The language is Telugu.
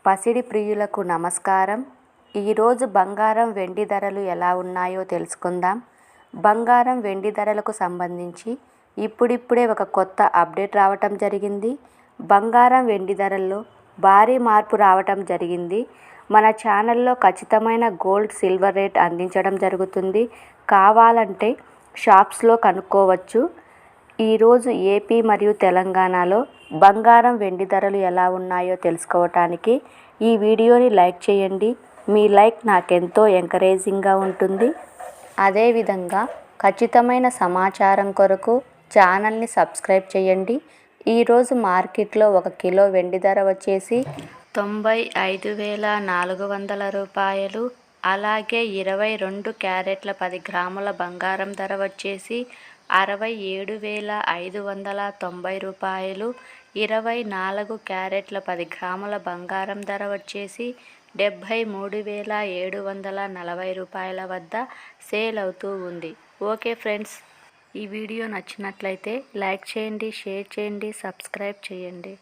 పసిడి ప్రియులకు నమస్కారం. ఈరోజు బంగారం వెండి ధరలు ఎలా ఉన్నాయో తెలుసుకుందాం. బంగారం వెండి ధరలకు సంబంధించి ఇప్పుడిప్పుడే ఒక కొత్త అప్డేట్ రావటం జరిగింది. బంగారం వెండి ధరల్లో భారీ మార్పు రావటం జరిగింది. మన ఛానల్లో ఖచ్చితమైన గోల్డ్ సిల్వర్ రేట్ అందించడం జరుగుతుంది. కావాలంటే షాప్స్లో కనుక్కోవచ్చు. ఈరోజు ఏపీ మరియు తెలంగాణలో బంగారం వెండి ధరలు ఎలా ఉన్నాయో తెలుసుకోవటానికి ఈ వీడియోని లైక్ చేయండి. మీ లైక్ నాకెంతో ఎంకరేజింగ్గా ఉంటుంది. అదేవిధంగా ఖచ్చితమైన సమాచారం కొరకు ఛానల్ని సబ్స్క్రైబ్ చేయండి. ఈరోజు మార్కెట్లో 1 కిలో వెండి ధర వచ్చేసి 95,400 రూపాయలు. అలాగే 22 క్యారెట్ల 10 గ్రాముల బంగారం ధర వచ్చేసి 67,590 రూపాయలు. 24 క్యారెట్ల 10 గ్రాముల బంగారం ధర వచ్చేసి 73,740 రూపాయల వద్ద సేల్ అవుతూ ఉంది. ఓకే ఫ్రెండ్స్, ఈ వీడియో నచ్చినట్లయితే లైక్ చేయండి, షేర్ చేయండి, సబ్స్క్రైబ్ చేయండి.